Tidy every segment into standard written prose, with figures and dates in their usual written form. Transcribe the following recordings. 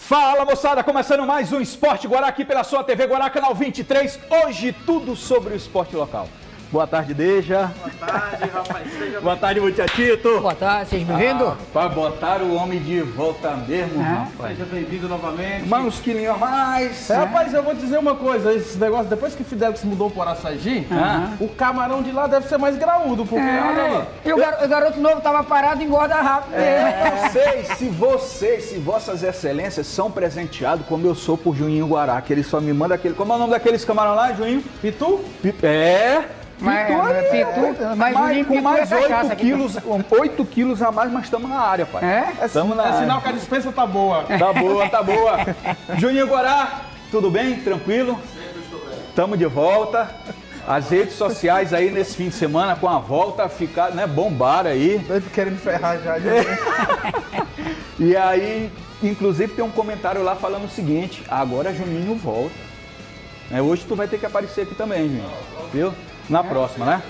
Fala, moçada, começando mais um Esporte Guará aqui pela sua TV Guará, canal 23. Hoje tudo sobre o esporte local. Boa tarde, Deja. Boa tarde, rapaz. Boa tarde, Muchachito. Boa tarde, vocês me vendo? Para botar o homem de volta mesmo, rapaz. Seja bem-vindo novamente. Mais uns quilinhos a mais. Rapaz, eu vou dizer uma coisa, esse negócio, depois que Fidelix mudou para Araçagi, o camarão de lá deve ser mais graúdo, porque olha lá. E o garoto novo tava parado e engorda rápido. Eu sei se vossas excelências são presenteados como eu sou por Juninho Guará, que ele só me manda aquele... Como é o nome daqueles camarão lá, Juninho? Pitu? Mas com mais 8 quilos a mais, mas estamos na área, pai. Estamos na É área. sinal que a dispensa tá boa. Tá boa. Juninho Guará, tudo bem? Tranquilo? Sempre estou bem. Estamos de volta. As redes sociais aí nesse fim de semana, com a volta, ficar, né, bombaram aí. Doido querendo me ferrar já. E aí, inclusive, tem um comentário lá falando o seguinte: agora Juninho volta. Hoje tu vai ter que aparecer aqui também, Juninho. Viu? Na próxima, né?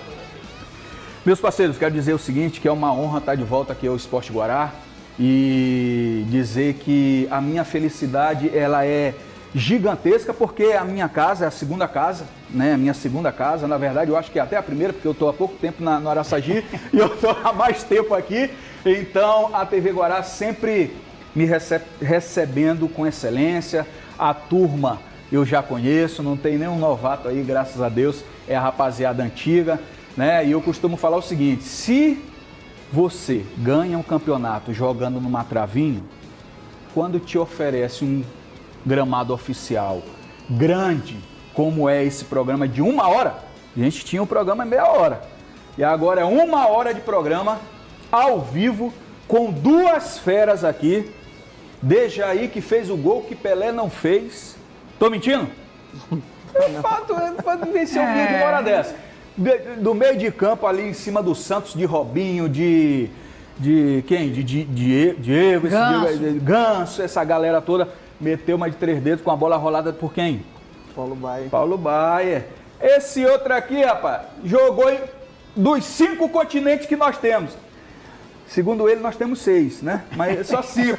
Meus parceiros, quero dizer o seguinte, que é uma honra estar de volta aqui ao Esporte Guará e dizer que a minha felicidade, ela é gigantesca, porque a minha casa é a segunda casa, né? A minha segunda casa, na verdade, eu acho que é até a primeira, porque eu estou há pouco tempo no Araçagi e eu estou há mais tempo aqui. Então, a TV Guará sempre me recebendo com excelência. A turma eu já conheço, não tem nenhum novato aí, graças a Deus, é a rapaziada antiga, né? E eu costumo falar o seguinte: se você ganha um campeonato jogando numa travinho, quando te oferece um gramado oficial grande, como é esse programa de 1 hora, a gente tinha um programa meia hora, e agora é 1 hora de programa ao vivo, com duas feras aqui, Dejaí, que fez o gol que Pelé não fez. Tô mentindo? É fato vencer um vídeo uma hora dessa. Do meio de campo ali em cima do Santos, de Robinho, de quem? De Diego, Ganso, essa galera toda, meteu uma de 3 dedos com a bola rolada por quem? Paulo Baier. Esse outro aqui, rapaz, jogou dos 5 continentes que nós temos. Segundo ele, nós temos 6, né? Mas só 5.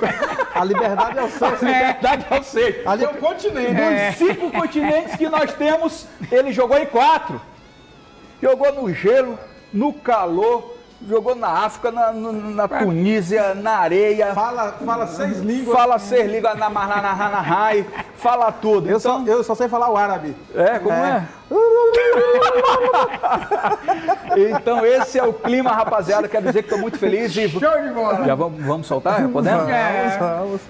A liberdade é o 6. A liberdade é o 6. Ali é o continente. Dos 5 continentes que nós temos, ele jogou em 4. Jogou no gelo, no calor, jogou na África, na Tunísia, na areia. Fala 6 línguas. Fala 6 línguas na Rai, fala tudo. Eu só sei falar o árabe. Como é? Então esse é o clima, rapaziada. Quero dizer que estou muito feliz. E... Show de bola! Já vamos soltar? Podemos? Vamos.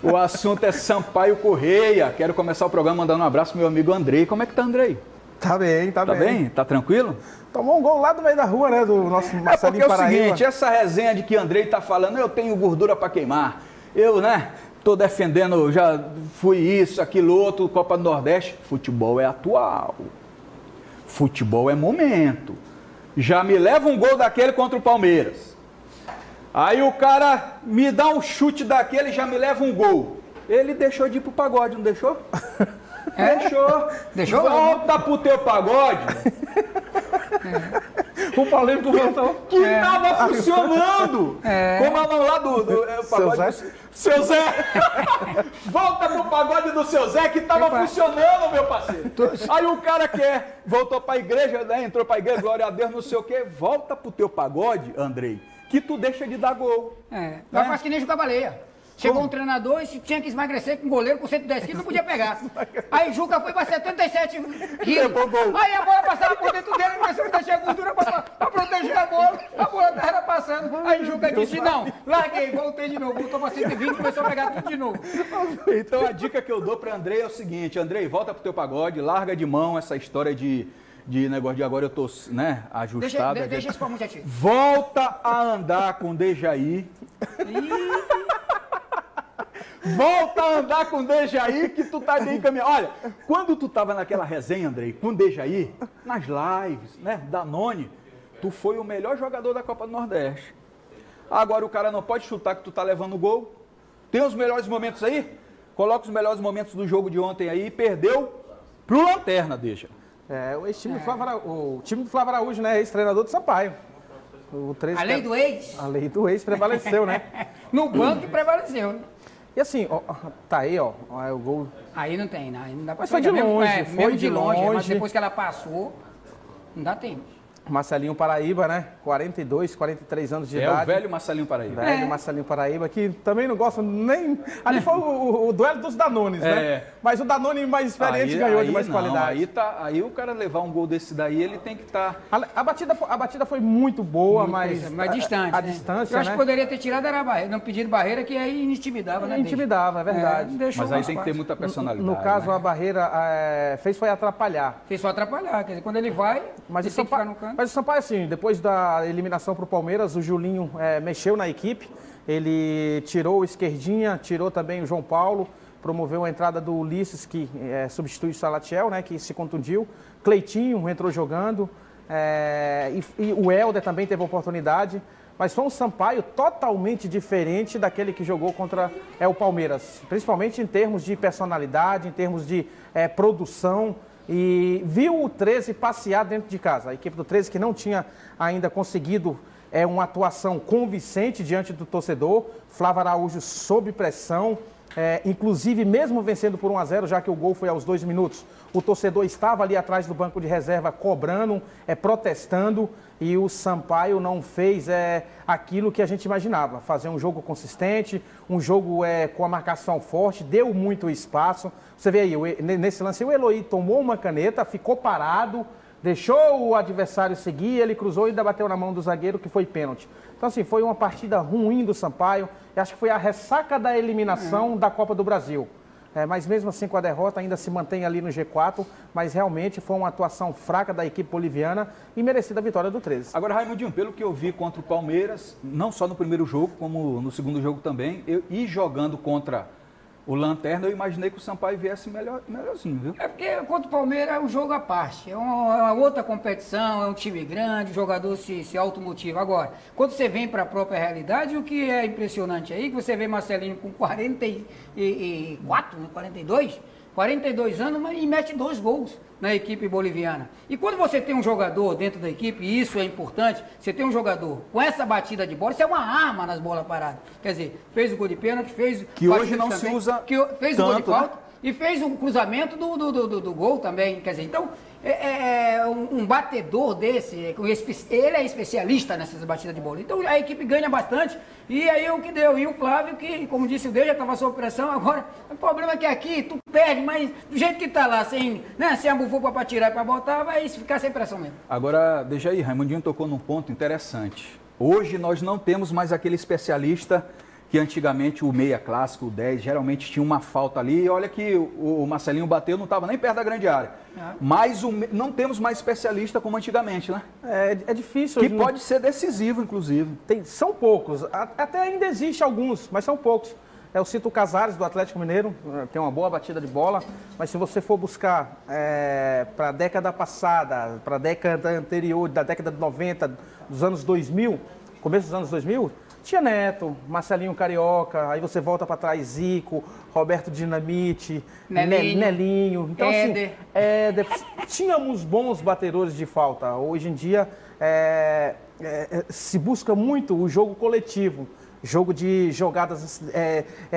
O assunto é Sampaio Correia. Quero começar o programa mandando um abraço pro meu amigo Andrei. Como é que tá, Andrei? Tá bem. Tá bem? Tá tranquilo? Tomou um gol lá do meio da rua, né? Do nosso Marcelinho porque é o Paraíba. seguinte, essa resenha de que Andrei tá falando, eu tenho gordura para queimar. Eu, né? Tô defendendo, já fui isso, aquilo, outro, Copa do Nordeste. Futebol é atual. Futebol é momento. Já me leva um gol daquele contra o Palmeiras. Aí o cara me dá um chute daquele e já me leva um gol. Ele deixou de ir pro pagode, não deixou? Deixou? Volta pro teu pagode. O Paulinho voltou. Que tava funcionando. Como é o nome lá do pagode? Seu Zé. Volta pro pagode do seu Zé que tava funcionando, meu parceiro. Aí o cara voltou pra igreja, né? Entrou pra igreja, glória a Deus, não sei o quê. Volta pro teu pagode, Andrei, que tu deixa de dar gol. Vai quase que nem jogar baleia. Chegou um treinador e tinha que emagrecer com um goleiro com 110 quilos, não podia pegar. Aí Juca foi para 77 quilos. Aí a bola passava por dentro dele, mas você deixou gordura para proteger a bola estava passando. Aí Juca disse: não, larguei, voltei de novo, voltou para 120 e começou a pegar tudo de novo. Então a dica que eu dou para Andrei é o seguinte: Andrei, volta pro teu pagode, larga de mão essa história de negócio de agora eu tô, né, ajustado. Deixa isso para muito ativo. Volta a andar com Dejaí. Volta a andar com o Dejaí, que tu tá bem caminhando. Olha, quando tu tava naquela resenha, Andrei, com o Dejaí, nas lives, né, da Noni, tu foi o melhor jogador da Copa do Nordeste. Agora o cara não pode chutar que tu tá levando gol. Tem os melhores momentos aí? Coloca os melhores momentos do jogo de ontem aí e perdeu pro Lanterna, deixa. O time do Flávio Araújo, né, ex-treinador do Sampaio. A lei do ex? A lei do ex prevaleceu, né? No banco prevaleceu, né? E assim, ó, tá aí, ó, o gol. Aí não tem, não dá pra Mas foi de longe, mesmo de longe. Mas depois que ela passou, não dá tempo. Marcelinho Paraíba, né? 42, 43 anos de idade. É o velho Marcelinho Paraíba. Velho Marcelinho Paraíba, que também não gosta nem... Ali foi o duelo dos Danones, né? Mas o Danone mais experiente ganhou de mais qualidade. Aí o cara levar um gol desse daí, ele tem que estar... A batida foi muito boa, mas... Mais distante, a né? distância, eu acho que poderia ter tirado era a barreira, não pedido barreira, que aí intimidava, né? Intimidava, é verdade. Mas aí tem que ter muita personalidade. No caso, a barreira foi atrapalhar. Fez só atrapalhar, quer dizer, quando ele vai, mas ele tem que ficar no canto. Mas o Sampaio, assim, depois da eliminação para o Palmeiras, o Julinho mexeu na equipe, ele tirou o Esquerdinha, tirou também o João Paulo, promoveu a entrada do Ulisses, que substitui o Salatiel, né, que se contundiu, Cleitinho entrou jogando, e o Helder também teve oportunidade, mas foi um Sampaio totalmente diferente daquele que jogou contra o Palmeiras, principalmente em termos de personalidade, em termos de produção. E viu o 13 passear dentro de casa. A equipe do 13 que não tinha ainda conseguido uma atuação convincente diante do torcedor. Flávio Araújo sob pressão, inclusive mesmo vencendo por 1-0, já que o gol foi aos 2 minutos, o torcedor estava ali atrás do banco de reserva cobrando, protestando, e o Sampaio não fez aquilo que a gente imaginava, fazer um jogo consistente, um jogo com a marcação forte, deu muito espaço. Você vê aí, nesse lance o Eloy tomou uma caneta, ficou parado, deixou o adversário seguir, ele cruzou e ainda bateu na mão do zagueiro, que foi pênalti. Então assim, foi uma partida ruim do Sampaio, eu acho que foi a ressaca da eliminação da Copa do Brasil. Mas mesmo assim, com a derrota, ainda se mantém ali no G4, mas realmente foi uma atuação fraca da equipe boliviana e merecida a vitória do 13. Agora, Raimundinho, pelo que eu vi contra o Palmeiras, não só no primeiro jogo, como no segundo jogo também, e jogando contra o Lanterna, eu imaginei que o Sampaio viesse melhorzinho, viu? É porque contra o Palmeiras é um jogo à parte, é uma outra competição, é um time grande, o jogador se automotiva. Agora, quando você vem para a própria realidade, o que é impressionante aí, que você vê Marcelinho com 44, 42 anos e mete 2 gols na equipe boliviana. E quando você tem um jogador dentro da equipe, e isso é importante, você tem um jogador com essa batida de bola, isso é uma arma nas bolas paradas. Quer dizer, fez o gol de pênalti, fez... Que hoje não se usa fez tanto, o gol de falta, né? E fez um cruzamento do gol também. Quer dizer, então, um batedor desse, ele é especialista nessas batidas de bola. Então, a equipe ganha bastante. E aí, o que deu? E o Flávio, que, como disse o Deus, já estava sob pressão. Agora, o problema é que aqui, tu perde, mas do jeito que tá lá, sem a bufupa para tirar e para botar, vai ficar sem pressão mesmo. Agora, deixa aí, Raimundinho tocou num ponto interessante. Hoje, nós não temos mais aquele especialista que antigamente o meia clássico, o 10, geralmente tinha uma falta ali. E olha que o Marcelinho bateu, não estava nem perto da grande área. Mas não temos mais especialista como antigamente, né? É difícil. Que pode ser decisivo, inclusive. São poucos. Até ainda existe alguns, mas são poucos. Eu cito o Casares, do Atlético Mineiro, tem uma boa batida de bola. Mas se você for buscar para a década passada, para a década anterior, da década de 90, dos anos 2000, começo dos anos 2000... Tinha Neto, Marcelinho Carioca, aí você volta para trás, Zico, Roberto Dinamite, Nelinho. Então, assim, tínhamos bons batedores de falta. Hoje em dia, se busca muito o jogo coletivo, jogo de jogadas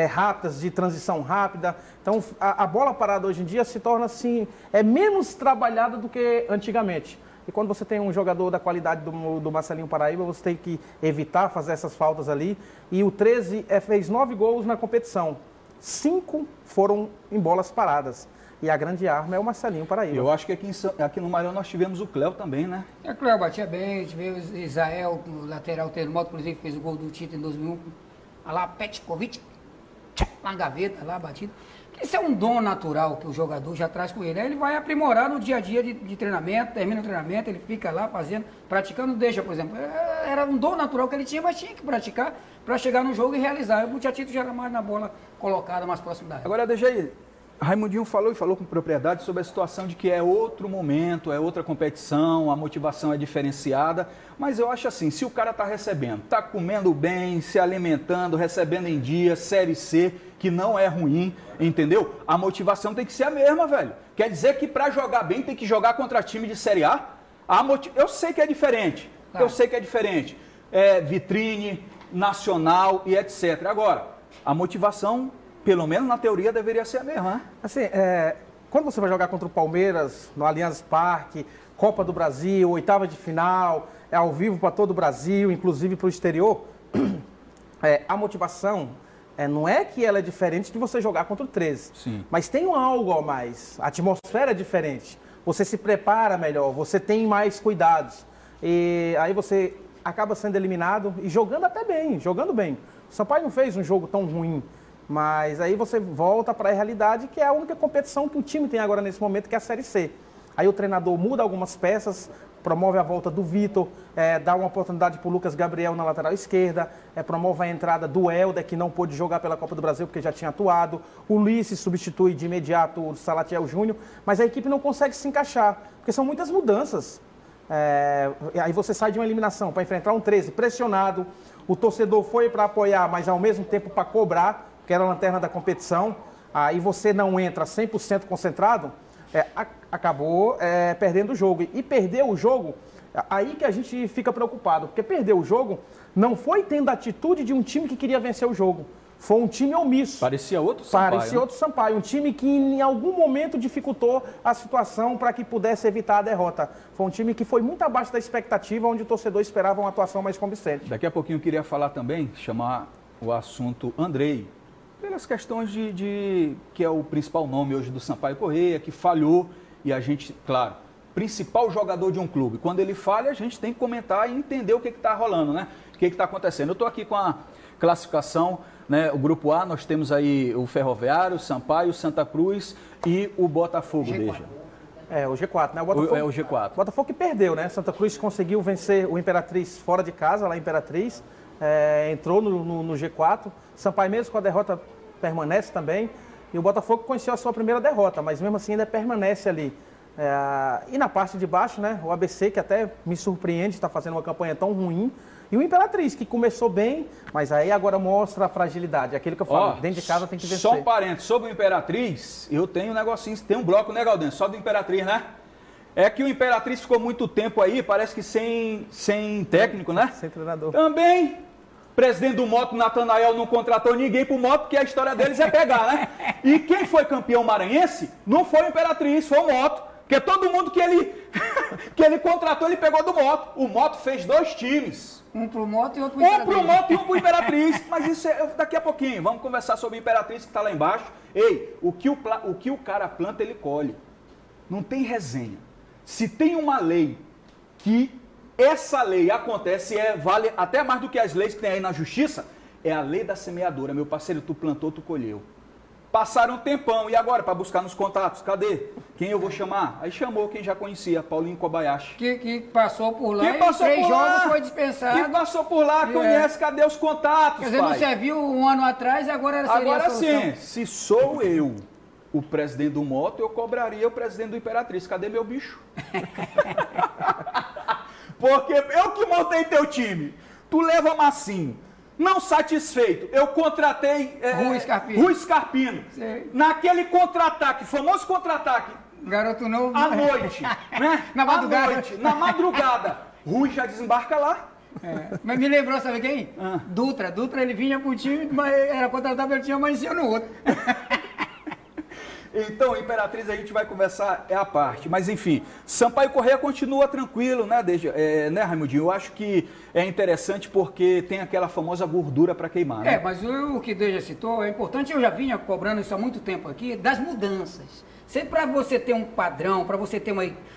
rápidas, de transição rápida. Então, a bola parada hoje em dia se torna, assim, menos trabalhada do que antigamente. E quando você tem um jogador da qualidade do Marcelinho Paraíba, você tem que evitar fazer essas faltas ali. E o 13 fez 9 gols na competição. 5 foram em bolas paradas. E a grande arma é o Marcelinho Paraíba. Eu acho que aqui no Maranhão nós tivemos o Cléo também, né? O Cléo batia bem, tivemos Israel, o lateral termoto, inclusive fez o gol do título em 2001. Olha lá, Petkovic, na gaveta, lá batido. Isso é um dom natural que o jogador já traz com ele. Aí ele vai aprimorar no dia a dia de treinamento, termina o treinamento, ele fica lá fazendo, praticando, deixa, por exemplo. Era um dom natural que ele tinha, mas tinha que praticar para chegar no jogo e realizar. O Tchatito já era mais na bola colocada, mais próximo da área. Agora, deixa aí. Raimundinho falou com propriedade sobre a situação de que é outro momento, é outra competição, a motivação é diferenciada, mas eu acho assim, se o cara está recebendo, está comendo bem, se alimentando, recebendo em dia, Série C, que não é ruim, entendeu? A motivação tem que ser a mesma, velho. Quer dizer que para jogar bem tem que jogar contra time de Série A? Eu sei que é diferente, eu sei que é diferente. Vitrine, nacional e etc. Agora, a motivação pelo menos na teoria, deveria ser a mesma, né? Assim, quando você vai jogar contra o Palmeiras, no Allianz Parque, Copa do Brasil, oitava de final, é ao vivo para todo o Brasil, inclusive para o exterior, a motivação não é que ela é diferente de você jogar contra o 13. Sim. Mas tem algo a mais, a atmosfera é diferente, você se prepara melhor, você tem mais cuidados. E aí você acaba sendo eliminado e jogando até bem, jogando bem. O Sampaio não fez um jogo tão ruim, mas aí você volta para a realidade, que é a única competição que o time tem agora nesse momento, que é a Série C. Aí o treinador muda algumas peças, promove a volta do Vitor, dá uma oportunidade para o Lucas Gabriel na lateral esquerda, promove a entrada do Helder, que não pôde jogar pela Copa do Brasil porque já tinha atuado. O Ulisses substitui de imediato o Salatiel Júnior, mas a equipe não consegue se encaixar, porque são muitas mudanças. Aí você sai de uma eliminação para enfrentar um 13 pressionado, o torcedor foi para apoiar, mas ao mesmo tempo para cobrar, que era a lanterna da competição, aí você não entra 100% concentrado, acabou perdendo o jogo. E perder o jogo, aí que a gente fica preocupado, porque perder o jogo não foi tendo a atitude de um time que queria vencer o jogo. Foi um time omisso. Parecia outro Sampaio. Parecia outro Sampaio. Um time que em algum momento dificultou a situação para que pudesse evitar a derrota. Foi um time que foi muito abaixo da expectativa, onde o torcedor esperava uma atuação mais convincente. Daqui a pouquinho eu queria falar também, chamar o assunto Andrei. Pelas questões que é o principal nome hoje do Sampaio Corrêa, que falhou. E a gente, claro, principal jogador de um clube. Quando ele falha, a gente tem que comentar e entender o que está rolando, né? O que está acontecendo. Eu estou aqui com a classificação, né? O grupo A, nós temos aí o Ferroviário, o Sampaio, o Santa Cruz e o Botafogo, Deja. O G4, né? O Botafogo, o G4. O Botafogo que perdeu, né? Santa Cruz conseguiu vencer o Imperatriz fora de casa, lá em Imperatriz. Entrou no G4. Sampaio mesmo com a derrota permanece também. E o Botafogo conheceu a sua primeira derrota, mas mesmo assim ainda permanece ali. E na parte de baixo, né? O ABC, que até me surpreende, está fazendo uma campanha tão ruim. E o Imperatriz, que começou bem, mas aí agora mostra a fragilidade. Aquilo que eu falo, dentro de casa tem que vencer. Só um parênteses, sobre o Imperatriz, eu tenho um negocinho, tem um bloco, né, Galdêncio? Só do Imperatriz, né? É que o Imperatriz ficou muito tempo aí, parece que sem técnico, né? Sem treinador. Também, presidente do Moto, Natanael, não contratou ninguém pro Moto, porque a história deles é pegar, né? E quem foi campeão maranhense não foi o Imperatriz, foi o Moto. Porque todo mundo que ele contratou, ele pegou do Moto. O Moto fez 2 times. Um pro Moto e outro pro Imperatriz. Um pro Moto e um pro Imperatriz. Mas isso é daqui a pouquinho. Vamos conversar sobre o Imperatriz que está lá embaixo. Ei, o que o cara planta, ele colhe. Não tem resenha. Se tem uma lei que essa lei acontece vale até mais do que as leis que tem aí na justiça, é a lei da semeadura. Meu parceiro, tu plantou, tu colheu. Passaram um tempão, e agora, para buscar nos contatos, cadê? Quem eu vou chamar? Aí chamou quem já conhecia, Paulinho Kobayashi. Que passou por lá e 3 jogos foi dispensado. Que passou por lá, conhece, cadê os contatos, Quer dizer, não serviu um ano atrás e agora seria Agora a solução. sim, se sou eu o presidente do Moto, eu cobraria o presidente do Imperatriz. Cadê meu bicho? Porque eu que montei teu time. Tu leva Massinho. Não satisfeito, eu contratei Rui Scarpino. Naquele contra-ataque, famoso contra-ataque. Garoto novo. À noite, né? Na madrugada. Rui já desembarca lá. Mas me lembrou, sabe quem? Dutra, ele vinha pro time, mas era contratado, ele tinha amanhecido no outro. Então, Imperatriz, a gente vai conversar a parte. Mas, enfim, Sampaio Corrêa continua tranquilo, né, né, Raimundinho? Eu acho que é interessante porque tem aquela famosa gordura para queimar, né? Mas o que Deja citou é importante, eu já vinha cobrando isso há muito tempo aqui, das mudanças. Sempre para você ter um padrão, para você ter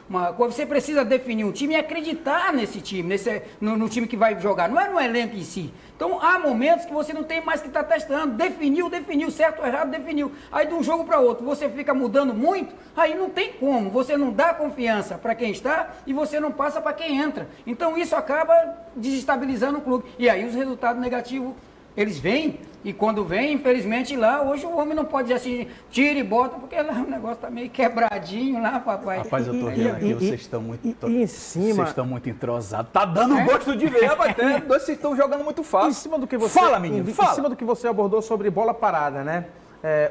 uma coisa, você precisa definir um time e acreditar nesse time, no time que vai jogar, não é no elenco em si. Então, há momentos que você não tem mais que estar testando. Definiu, certo ou errado, definiu. Aí, de um jogo para outro, você fica mudando muito, aí não tem como. Você não dá confiança para quem está e você não passa para quem entra. Então, isso acaba desestabilizando o clube. E aí, os resultados negativos, eles vêm. E quando vem, infelizmente, lá, hoje o homem não pode dizer assim, tira e bota, porque lá o negócio tá meio quebradinho lá, papai. Rapaz, eu tô vendo aqui, vocês estão muito... em cima... Vocês estão muito entrosados. Tá dando gosto de ver, mas vocês estão jogando muito fácil. Em cima do que você... Fala, menino, fala. Em cima do que você abordou sobre bola parada, né?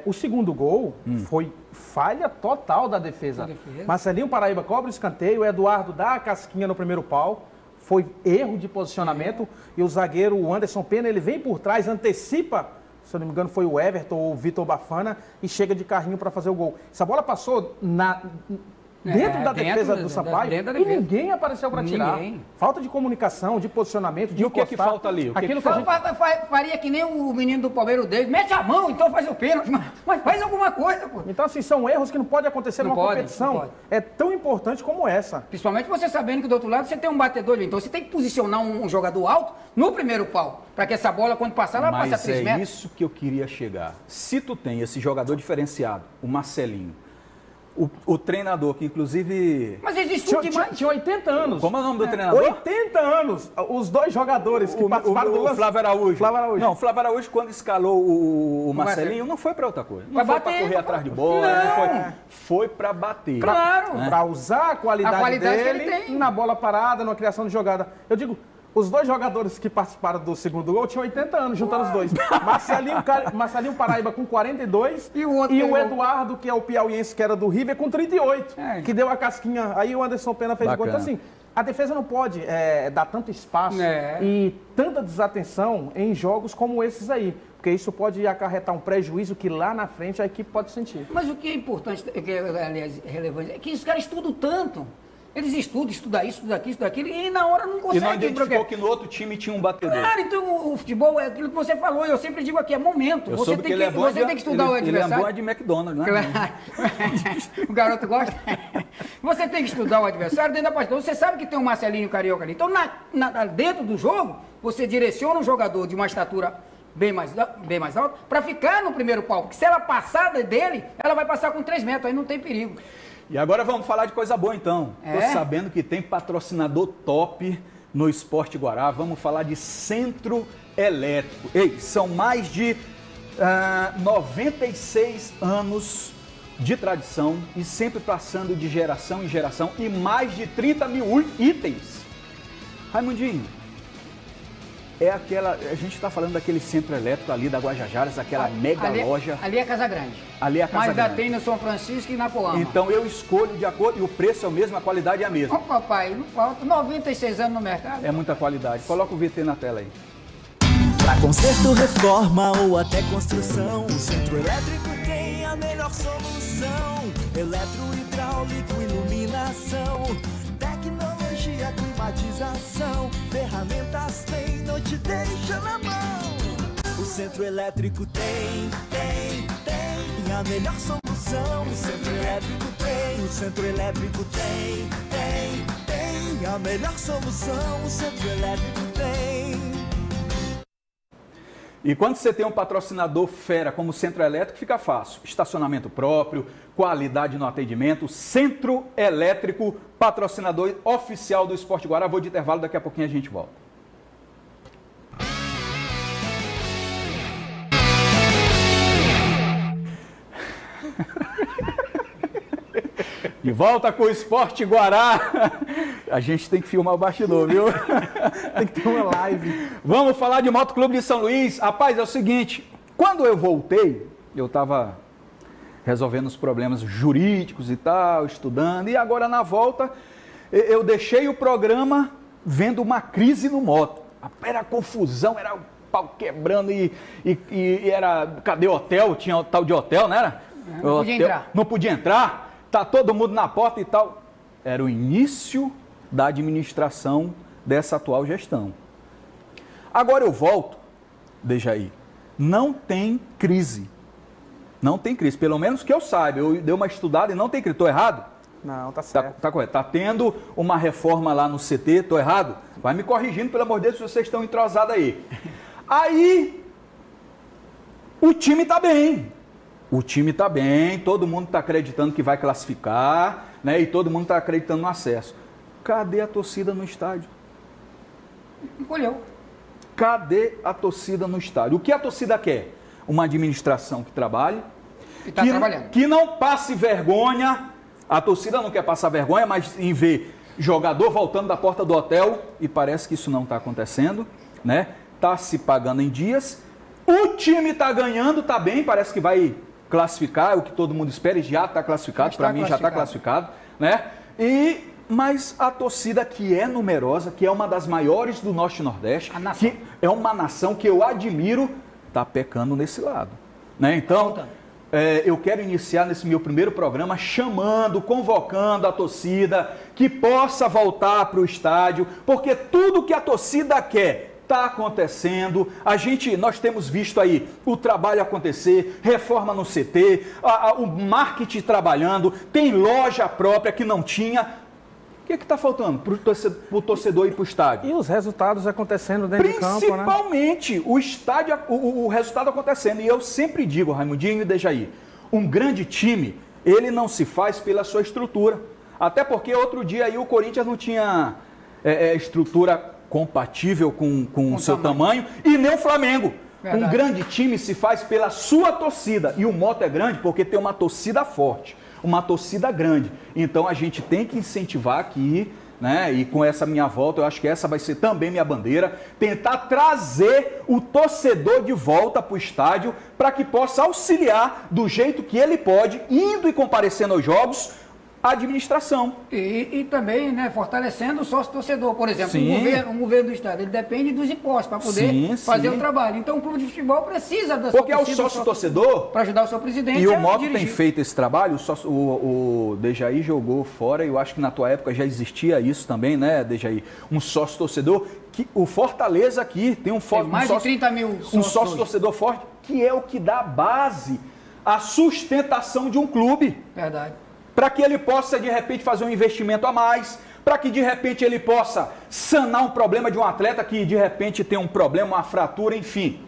O segundo gol foi falha total da defesa. Marcelinho Paraíba cobra o escanteio, o Eduardo dá a casquinha no primeiro pau. Foi erro de posicionamento e o zagueiro, o Anderson Pena, ele vem por trás, antecipa se eu não me engano foi o Everton ou o Vitor Bafana, e chega de carrinho para fazer o gol. Essa bola passou dentro da defesa do Sampaio e ninguém apareceu para tirar. Falta de comunicação, de posicionamento, de E o que é que falta ali? Faria que nem o menino do Palmeiras, David, mete a mão, então faz o pênalti, mas faz alguma coisa, pô. Então, assim, são erros que não podem acontecer numa competição. É tão importante como essa. Principalmente você sabendo que do outro lado você tem um batedor ali. Então você tem que posicionar um jogador alto no primeiro pau, para que essa bola, quando passar, ela passe a 3 metros. Mas é isso que eu queria chegar. Se tu tem esse jogador diferenciado, o Marcelinho, o treinador, que inclusive... Mas existe demais. Tinha 80 anos. Como é o nome do treinador? 80 anos. Os dois jogadores que participaram do lance. O Flávio Araújo. Não, o Flávio Araújo, quando escalou o Marcelinho, não foi para outra coisa. Não foi para correr atrás de bola, não foi para bater. Claro. Para usar a qualidade dele que ele tem na bola parada, na criação de jogada. Eu digo... Os dois jogadores que participaram do segundo gol tinham 80 anos, juntando os dois. Marcelinho Paraíba com 42 e o Eduardo, que é o piauiense, que era do River, com 38, que deu a casquinha. Aí o Anderson Pena fez o gol. Então, assim, a defesa não pode dar tanto espaço e tanta desatenção em jogos como esses aí. Porque isso pode acarretar um prejuízo que lá na frente a equipe pode sentir. Mas o que é importante, aliás, relevante, é que os caras estudam tanto. Eles estudam isso, estudam aquilo, e na hora não conseguem. E não identificou que no outro time tinha um batedor. Claro, então o futebol é aquilo que você falou, eu sempre digo aqui, é momento. Você tem que estudar o adversário. Ele é bom de McDonald's, né? Claro. O garoto gosta. Você tem que estudar o adversário dentro da partida. Você sabe que tem um Marcelinho Carioca ali. Então, dentro do jogo, você direciona um jogador de uma estatura bem mais alta para ficar no primeiro pau. Porque se ela passar dele, ela vai passar com 3 metros, aí não tem perigo. E agora vamos falar de coisa boa, então. Tô sabendo que tem patrocinador top no Esporte Guará. Vamos falar de Centro Elétrico. Ei, são mais de 96 anos de tradição e sempre passando de geração em geração e mais de 30 mil itens. Raimundinho, a gente está falando daquele centro elétrico ali da Guajajaras, aquela mega loja. Ali é Casa Grande. Ali é a Casa Grande. Mas ainda tem no São Francisco e na Coama. Então eu escolho de acordo, e o preço é o mesmo, a qualidade é a mesma. Papai, não falta 96 anos no mercado. É muita qualidade. Coloca o VT na tela aí. Para conserto, reforma ou até construção, o Centro Elétrico tem a melhor solução. Eletro, hidráulico, iluminação, tecnologia, climatização, ferramentas tem, não te deixa na mão. O Centro Elétrico tem a melhor solução. O Centro Elétrico tem, o Centro Elétrico tem a melhor solução. O Centro Elétrico tem. E quando você tem um patrocinador fera como o Centro Elétrico, fica fácil. Estacionamento próprio, qualidade no atendimento. Centro Elétrico, patrocinador oficial do Esporte Guará. Vou de intervalo, daqui a pouquinho a gente volta. De volta com o Esporte Guará. A gente tem que filmar o bastidor, viu? Tem que ter uma live. Vamos falar de Moto Clube de São Luís. Rapaz, é o seguinte, quando eu voltei, eu estava resolvendo os problemas jurídicos e tal, estudando, e agora na volta eu deixei o programa vendo uma crise no moto. Era confusão, era o pau quebrando e era... Cadê o hotel? Tinha o tal de hotel, não era? Não podia entrar. Não podia entrar. Tá todo mundo na porta e tal. Era o início da administração dessa atual gestão. Agora eu volto, veja aí, não tem crise. Não tem crise, pelo menos que eu saiba. Eu dei uma estudada e não tem crise. Estou errado? Não, tá certo. Tá correto. Tá tendo uma reforma lá no CT, estou errado? Vai me corrigindo, pelo amor de Deus, se vocês estão entrosados aí. Aí, o time tá bem. O time está bem, todo mundo está acreditando que vai classificar, né? E todo mundo está acreditando no acesso. Cadê a torcida no estádio? Encolheu. Cadê a torcida no estádio? O que a torcida quer? Uma administração que trabalhe, que não passe vergonha. A torcida não quer passar vergonha, mas em ver jogador voltando da porta do hotel, e parece que isso não está acontecendo, né? Está se pagando em dias. O time está ganhando, está bem, parece que vai classificar, é o que todo mundo espera, e já está classificado, para mim já está classificado, né? Mas a torcida que é numerosa, que é uma das maiores do Norte e Nordeste, que é uma nação que eu admiro, está pecando nesse lado. Né? Então, eu quero iniciar nesse meu primeiro programa chamando, convocando a torcida que possa voltar para o estádio, porque tudo que a torcida quer está acontecendo. Nós temos visto aí o trabalho acontecer, reforma no CT, o marketing trabalhando, tem loja própria que não tinha. O que está faltando para o torcedor ir para o estádio? E os resultados acontecendo dentro de campo, né? Principalmente o resultado acontecendo. E eu sempre digo, Raimundinho e Dejaí, um grande time, ele não se faz pela sua estrutura. Até porque outro dia aí o Corinthians não tinha estrutura compatível com o seu tamanho, e nem o Flamengo. Verdade. Um grande time se faz pela sua torcida, e o Moto é grande porque tem uma torcida forte, uma torcida grande. Então a gente tem que incentivar aqui, né? E com essa minha volta, eu acho que essa vai ser também minha bandeira, tentar trazer o torcedor de volta para o estádio para que possa auxiliar do jeito que ele pode, indo e comparecendo aos jogos, a administração. E também, né, fortalecendo o sócio-torcedor, por exemplo. Um governo do estado, ele depende dos impostos para poder fazer o trabalho. Então o clube de futebol precisa da porque é o sócio-torcedor para ajudar o seu presidente. E o Moto tem feito esse trabalho, o Dejaí jogou fora, e eu acho que na tua época já existia isso também, né, Dejaí? Um sócio-torcedor, que o Fortaleza aqui tem mais de 30 mil sócios. Um sócio-torcedor forte, que é o que dá base à sustentação de um clube. Verdade. Para que ele possa, de repente, fazer um investimento a mais, para que, de repente, ele possa sanar um problema de um atleta que, de repente, tem um problema, uma fratura, enfim.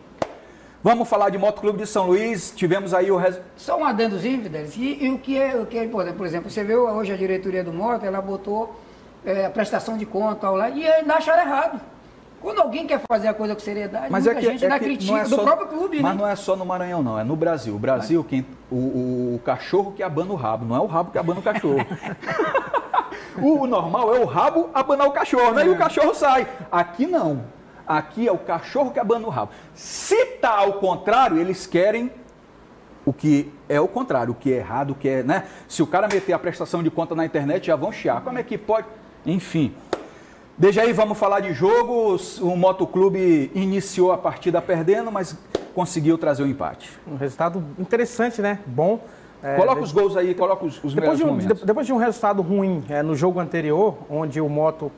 Vamos falar de Moto Clube de São Luís, tivemos aí o... Só um adendozinho, Fidelis, e o que é importante, por exemplo, você vê hoje a diretoria do Moto, ela botou a prestação de conta lá, e ainda acharam errado. Quando alguém quer fazer a coisa com seriedade, mas muita gente ainda critica do próprio clube, mas não é só no Maranhão, não, é no Brasil. O Brasil, o cachorro que abana o rabo, não é o rabo que abana o cachorro. O normal é o rabo abanar o cachorro, né? E o cachorro sai. Aqui não. Aqui é o cachorro que abana o rabo. Se tá ao contrário, eles querem o que é o contrário, o que é errado, o que é, né? Se o cara meter a prestação de conta na internet, já vão chiar. Como é que pode? Enfim. Desde aí vamos falar de jogo. O Motoclube iniciou a partida perdendo, mas conseguiu trazer o empate. Um resultado interessante, né? Bom. Coloca os gols aí, coloca os melhores momentos. Depois de um resultado ruim no jogo anterior, onde o Moto,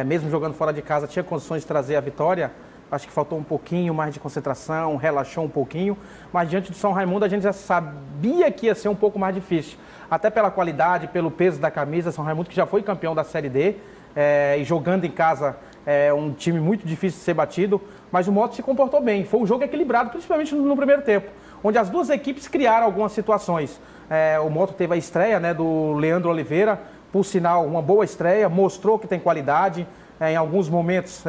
mesmo jogando fora de casa, tinha condições de trazer a vitória, acho que faltou um pouquinho mais de concentração, relaxou um pouquinho, mas diante do São Raimundo a gente já sabia que ia ser um pouco mais difícil. Até pela qualidade, pelo peso da camisa, São Raimundo que já foi campeão da Série D, e jogando em casa é um time muito difícil de ser batido, mas o Moto se comportou bem. Foi um jogo equilibrado, principalmente no primeiro tempo, onde as duas equipes criaram algumas situações. O Moto teve a estreia, né, do Leandro Oliveira, por sinal, uma boa estreia, mostrou que tem qualidade, em alguns momentos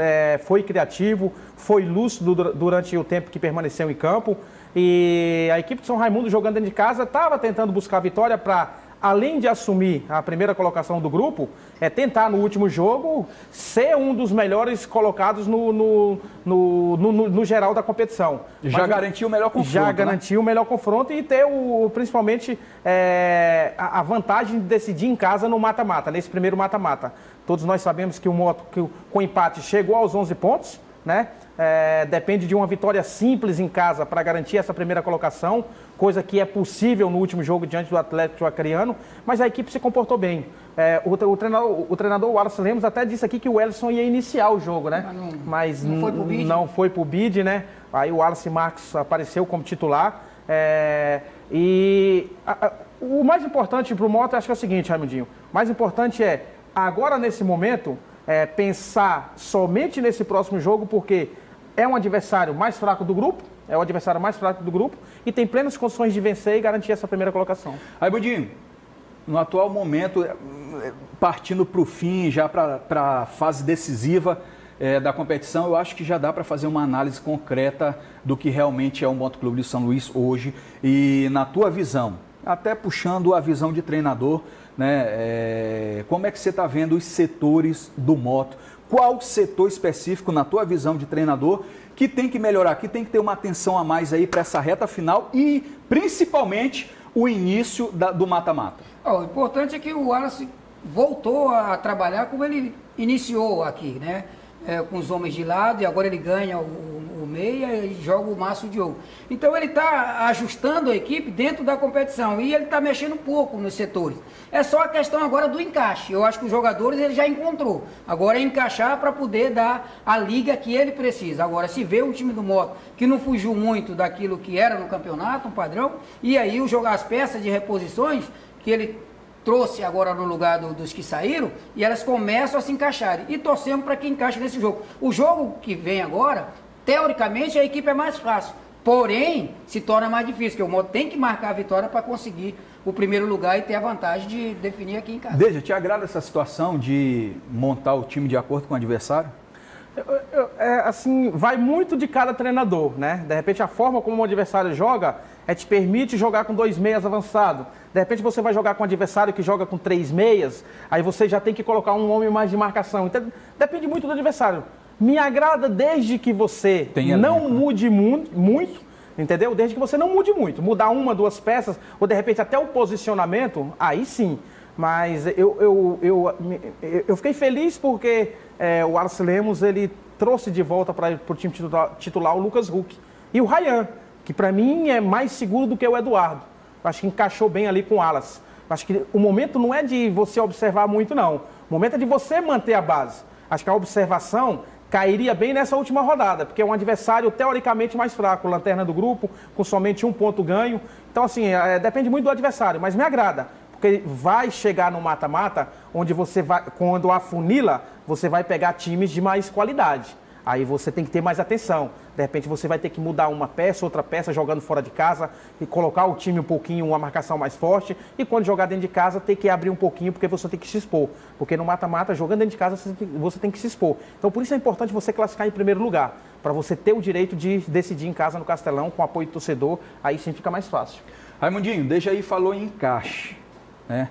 foi criativo, foi lúcido durante o tempo que permaneceu em campo. E a equipe de São Raimundo, jogando dentro de casa, estava tentando buscar a vitória para, além de assumir a primeira colocação do grupo, tentar no último jogo ser um dos melhores colocados no geral da competição. Já garantiu o melhor confronto. Já garantiu o melhor confronto e ter principalmente a vantagem de decidir em casa no mata-mata, nesse primeiro mata-mata. Todos nós sabemos que o Moto, com empate, chegou aos 11 pontos, né? Depende de uma vitória simples em casa para garantir essa primeira colocação, coisa que é possível no último jogo diante do Atlético Acreano, mas a equipe se comportou bem. O treinador Wallace Lemos até disse aqui que o Welson ia iniciar o jogo, né? Mas não foi pro bid, né? Aí o Wallace Marques apareceu como titular. O mais importante para o Moto, acho que é o seguinte, Raimundinho, o mais importante agora nesse momento, pensar somente nesse próximo jogo, porque é um adversário mais fraco do grupo, e tem plenas condições de vencer e garantir essa primeira colocação. Raimundinho, no atual momento, partindo para o fim, já para a fase decisiva da competição, eu acho que já dá para fazer uma análise concreta do que realmente é o Motoclube de São Luís hoje. E na tua visão, até puxando a visão de treinador, né, como é que você está vendo os setores do Moto? Qual setor específico, na tua visão de treinador, que tem que melhorar, que tem que ter uma atenção a mais aí para essa reta final e, principalmente, o início do mata-mata? O importante é que o Wallace voltou a trabalhar como ele iniciou aqui, né? Com os homens de lado, e agora ele ganha o meia e joga o Márcio Diogo. Então ele está ajustando a equipe dentro da competição e ele está mexendo um pouco nos setores. É só a questão agora do encaixe. Eu acho que os jogadores ele já encontrou. Agora é encaixar para poder dar a liga que ele precisa. Agora, se vê um time do Moto que não fugiu muito daquilo que era no campeonato, um padrão, e aí as peças de reposições que ele trouxe agora no lugar dos que saíram, e elas começam a se encaixarem. E torcemos para que encaixe nesse jogo. O jogo que vem agora, teoricamente, a equipe é mais fácil. Porém, se torna mais difícil, porque o Moto tem que marcar a vitória para conseguir o primeiro lugar e ter a vantagem de definir aqui em casa. Deja, te agrada essa situação de montar o time de acordo com o adversário? Assim, vai muito de cada treinador, né? De repente, a forma como o adversário joga te permite jogar com 2 meias avançados. De repente, você vai jogar com um adversário que joga com 3 meias, aí você já tem que colocar um homem mais de marcação. Então, depende muito do adversário. Me agrada desde que você não mude muito, entendeu? Desde que você não mude muito. Mudar 1, 2 peças, ou de repente até o posicionamento, aí sim. Mas eu fiquei feliz porque o Wallace Lemos, ele trouxe de volta para o time titular o Lucas Huck e o Ryan, que para mim é mais seguro do que o Eduardo. Eu acho que encaixou bem ali com o Wallace. Eu acho que o momento não é de você observar muito, não. O momento é de você manter a base. Acho que a observação cairia bem nessa última rodada, porque é um adversário teoricamente mais fraco, lanterna do grupo, com somente 1 ponto ganho. Então, assim, depende muito do adversário, mas me agrada. Porque vai chegar no mata-mata, onde você vai, quando afunila, você vai pegar times de mais qualidade. Aí você tem que ter mais atenção. De repente você vai ter que mudar uma peça, outra peça, jogando fora de casa, e colocar o time um pouquinho, uma marcação mais forte. E quando jogar dentro de casa, tem que abrir um pouquinho, porque você tem que se expor. Porque no mata-mata, jogando dentro de casa, você tem que se expor. Então por isso é importante você classificar em primeiro lugar, para você ter o direito de decidir em casa no Castelão, com apoio do torcedor, aí sim fica mais fácil. Raimundinho, deixa aí, falou em encaixe. Né?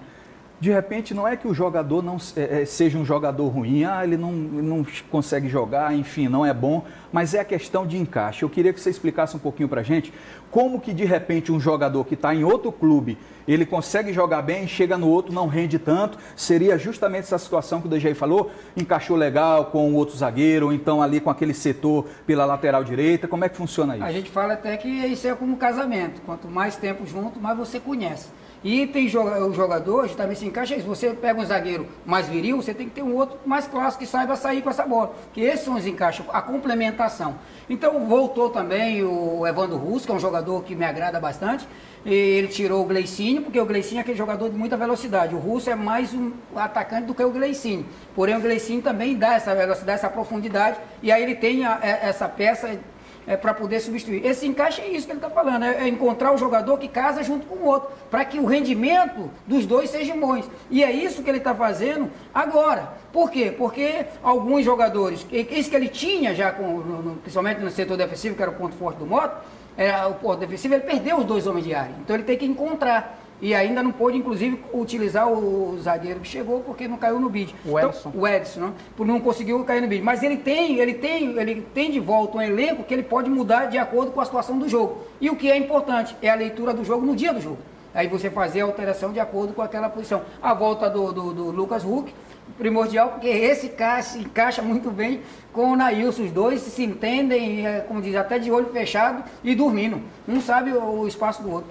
De repente, não é que o jogador não seja um jogador ruim, ele não consegue jogar, enfim, não é bom, mas é a questão de encaixe. Eu queria que você explicasse um pouquinho pra gente como que, de repente, um jogador que está em outro clube, ele consegue jogar bem, chega no outro, não rende tanto. Seria justamente essa situação que o Dejaí falou, encaixou legal com o outro zagueiro, ou então ali com aquele setor pela lateral direita. Como é que funciona isso? A gente fala até que isso é como casamento, quanto mais tempo junto, mais você conhece. E tem o jogador, também se encaixa isso. Você pega um zagueiro mais viril, você tem que ter um outro mais clássico que saiba sair com essa bola. Que esses são os encaixes, a complementação. Então voltou também o Evandro Russo, que é um jogador que me agrada bastante. E ele tirou o Gleicinho, porque o Gleicinho é aquele jogador de muita velocidade. O Russo é mais um atacante do que o Gleicinho. Porém, o Gleicinho também dá essa velocidade, essa profundidade. E aí ele tem essa peça para poder substituir. Esse encaixe é isso que ele está falando, é encontrar o jogador que casa junto com o outro, para que o rendimento dos dois sejam bons. E é isso que ele está fazendo agora. Por quê? Porque alguns jogadores, isso que ele tinha já, principalmente no setor defensivo, que era o ponto forte do Moto, o ponto defensivo, ele perdeu os 2 homens de área. Então ele tem que encontrar. E ainda não pôde, inclusive, utilizar o zagueiro que chegou porque não caiu no bid. O Edson. Então, o Edson, né? Não conseguiu cair no bid. Mas ele tem de volta um elenco que ele pode mudar de acordo com a situação do jogo. E o que é importante é a leitura do jogo no dia do jogo. Aí você fazer a alteração de acordo com aquela posição. A volta do Lucas Huck, primordial, porque esse se encaixa muito bem com o Nailson. Os dois se entendem, como diz, até de olho fechado e dormindo. Um sabe o espaço do outro.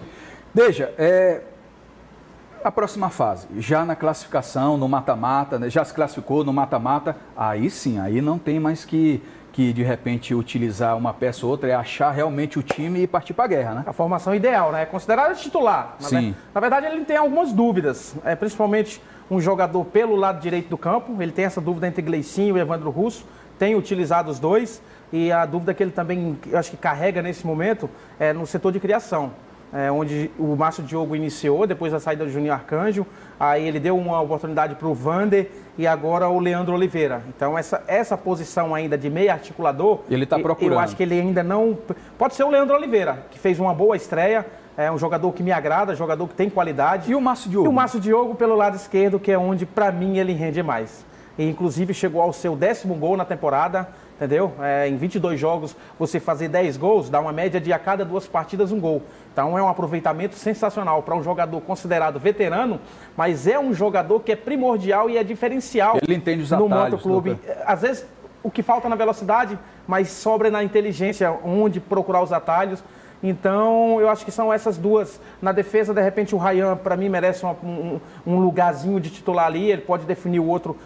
Deja, a próxima fase, já na classificação, no mata-mata, né? Já se classificou no mata-mata, aí sim, aí não tem mais que de repente utilizar uma peça ou outra, é achar realmente o time e partir para a guerra, né? A formação ideal, né? É considerado titular. Sim. Na verdade, ele tem algumas dúvidas, principalmente um jogador pelo lado direito do campo, ele tem essa dúvida entre Gleicinho e Evandro Russo, tem utilizado os dois, e a dúvida que ele também, eu acho que carrega nesse momento, é no setor de criação. Onde o Márcio Diogo iniciou, depois da saída do Juninho Arcanjo, aí ele deu uma oportunidade para o Vander e agora o Leandro Oliveira. Então essa posição ainda de meio articulador, ele está procurando. Eu acho que ele ainda não... Pode ser o Leandro Oliveira, que fez uma boa estreia, é um jogador que me agrada, jogador que tem qualidade. E o Márcio Diogo? E o Márcio Diogo pelo lado esquerdo, que é onde para mim ele rende mais. E inclusive chegou ao seu 10º gol na temporada, entendeu? Em 22 jogos, você fazer 10 gols, dá uma média de a cada 2 partidas um gol. Então é um aproveitamento sensacional para um jogador considerado veterano, mas é um jogador que é primordial e é diferencial. Ele entende os no atalhos, motoclube. Às vezes o que falta na velocidade, mas sobra na inteligência, onde procurar os atalhos. Então, eu acho que são essas duas. Na defesa, de repente, o Ryan, para mim, merece um lugarzinho de titular ali. Ele pode definir o outro.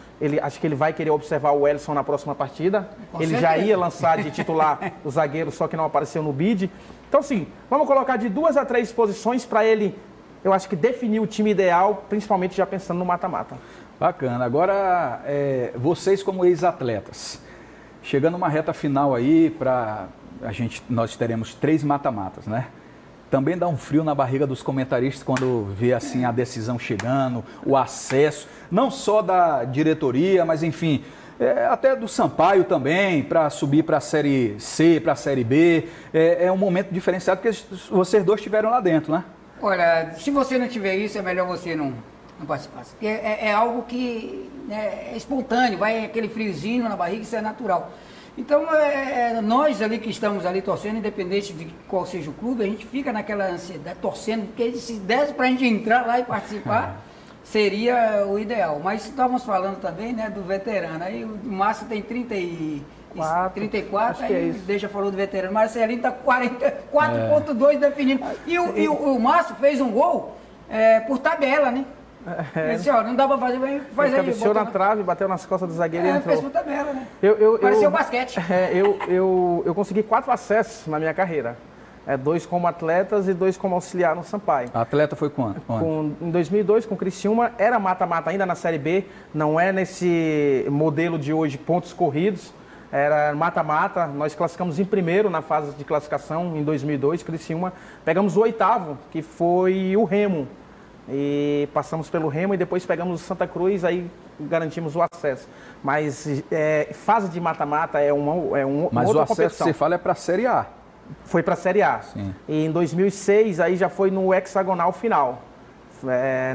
Acho que ele vai querer observar o Wellison na próxima partida. Ele já ia lançar de titular o zagueiro, só que não apareceu no bid. Então, sim, vamos colocar de 2 a 3 posições para ele, eu acho que definir o time ideal, principalmente já pensando no mata-mata. Bacana. Agora, vocês como ex-atletas, chegando uma reta final aí para... nós teremos 3 mata-matas, né? Também dá um frio na barriga dos comentaristas quando vê assim a decisão chegando, o acesso, não só da diretoria, mas enfim, até do Sampaio também, para subir para a Série C, para a Série B. É um momento diferenciado porque vocês dois estiveram lá dentro, né? Olha, se você não tiver isso, é melhor você não participar. Porque é algo que é espontâneo, vai aquele friozinho na barriga, isso é natural. Então, nós ali que estamos ali torcendo, independente de qual seja o clube, a gente fica naquela ansiedade, torcendo, porque se desse para a gente entrar lá e participar, seria o ideal. Mas estávamos falando também, né, do veterano. Aí o Márcio tem 34, aí deixa falou do veterano. Marcelinho está 44,2 definindo. E o Márcio fez um gol por tabela, né? Ele disse, ó, não dá pra fazer, faz aí. Cabeceou na trave, bateu nas costas do zagueiro e entrou. Fez por tabela, né? Pareceu basquete. Eu consegui 4 acessos na minha carreira. 2 como atletas e 2 como auxiliar no Sampaio. Atleta foi quando? Em 2002, com o Criciúma, era mata-mata ainda na Série B, não é nesse modelo de hoje, pontos corridos. Era mata-mata, nós classificamos em primeiro na fase de classificação em 2002, Criciúma. Pegamos o 8º, que foi o Remo. E passamos pelo Remo e depois pegamos o Santa Cruz, aí garantimos o acesso. Mas fase de mata-mata é uma outra competição. Mas o acesso que você fala é para a Série A. Foi para a Série A. Sim. E em 2006, aí já foi no hexagonal final.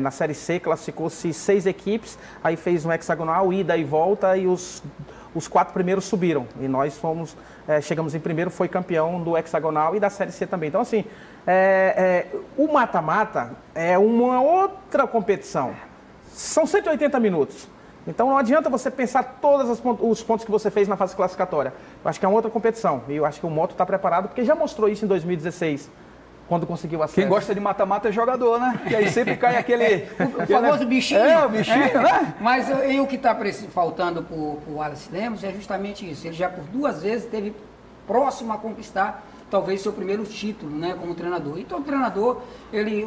Na Série C classificou-se 6 equipes, aí fez um hexagonal, ida e volta, e os 4 primeiros subiram. E nós chegamos em primeiro, foi campeão do hexagonal e da Série C também. Então, assim, o mata-mata é uma outra competição. São 180 minutos. Então, não adianta você pensar todos os pontos que você fez na fase classificatória. Eu acho que é uma outra competição. E eu acho que o Moto está preparado, porque já mostrou isso em 2016. Quando conseguiu acesso. Quem gosta de mata-mata é jogador, né? E aí sempre cai aquele... o famoso bichinho. O bichinho, né? Mas e o que está faltando para o Wallace Lemos é justamente isso. Ele já por 2 vezes esteve próximo a conquistar talvez seu primeiro título, né, como treinador. Então o treinador,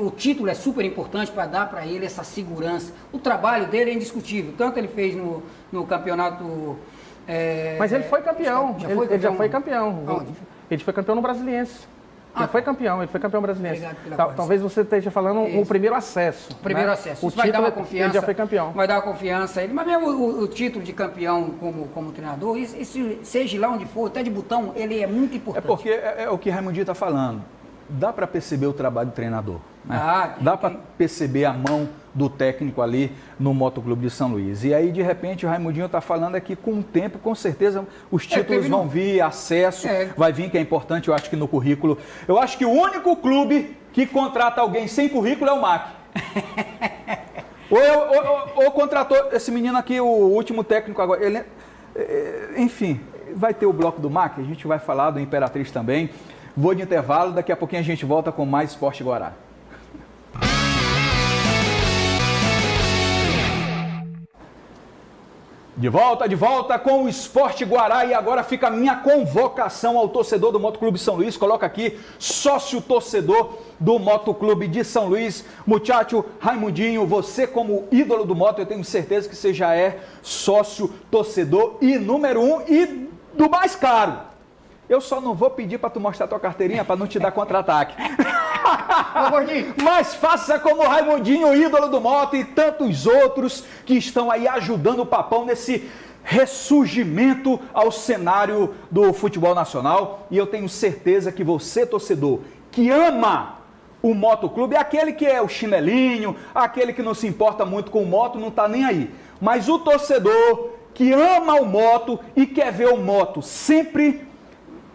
o título é super importante para dar para ele essa segurança. O trabalho dele é indiscutível. Tanto ele fez no campeonato... Mas ele foi campeão. Ele já foi campeão. Onde? Ele foi campeão no Brasiliense. Ele foi campeão brasileiro. Talvez você esteja falando o primeiro acesso. O primeiro acesso. O título, vai dar uma confiança. Ele já foi campeão. Vai dar uma confiança a ele. Mas mesmo o título de campeão como treinador, seja lá onde for, até de botão, ele é muito importante. É porque é o que Raimundinho está falando. Dá para perceber o trabalho do treinador. Né? Dá para perceber a mão do técnico ali no Motoclube de São Luís. E aí, de repente, o Raimundinho está falando aqui com o tempo, com certeza, os títulos vão vir, acesso vai vir, que é importante, eu acho que no currículo. Eu acho que o único clube que contrata alguém sem currículo é o MAC. ou contratou esse menino aqui, o último técnico agora. Enfim, vai ter o bloco do MAC, a gente vai falar do Imperatriz também. Vou de intervalo, daqui a pouquinho a gente volta com mais Esporte Guará. De volta com o Esporte Guará, e agora fica a minha convocação ao torcedor do Motoclube São Luís. Coloca aqui, sócio torcedor do Motoclube de São Luís. Muchacho, Raimundinho, você como ídolo do moto, eu tenho certeza que você já é sócio torcedor e número 1 e do mais caro. Eu só não vou pedir para tu mostrar tua carteirinha para não te dar contra-ataque. Mas faça como o Raimundinho, ídolo do moto, e tantos outros que estão aí ajudando o Papão nesse ressurgimento ao cenário do futebol nacional. E eu tenho certeza que você, torcedor, que ama o motoclube, é aquele que é o chinelinho, aquele que não se importa muito com o moto, não está nem aí. Mas o torcedor que ama o moto e quer ver o moto sempre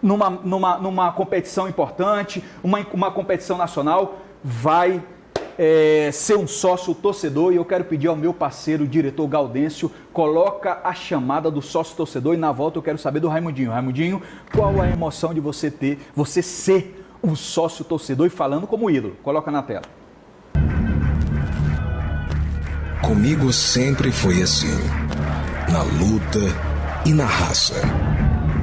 numa competição importante, uma competição nacional, vai ser um sócio torcedor, e eu quero pedir ao meu parceiro, o diretor Gaudêncio, coloca a chamada do sócio torcedor, e na volta eu quero saber do Raimundinho. Raimundinho, qual a emoção de você ser um sócio torcedor e falando como ídolo? Coloca na tela. Comigo sempre foi assim, na luta e na raça.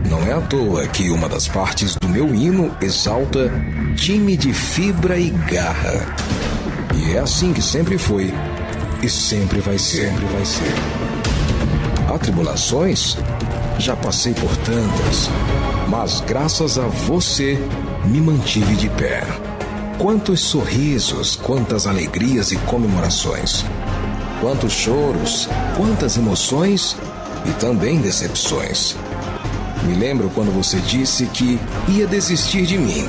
Não é à toa que uma das partes do meu hino exalta time de fibra e garra. E é assim que sempre foi e sempre vai ser. Há tribulações? Já passei por tantas, mas graças a você me mantive de pé. Quantos sorrisos, quantas alegrias e comemorações. Quantos choros, quantas emoções e também decepções. Me lembro quando você disse que ia desistir de mim.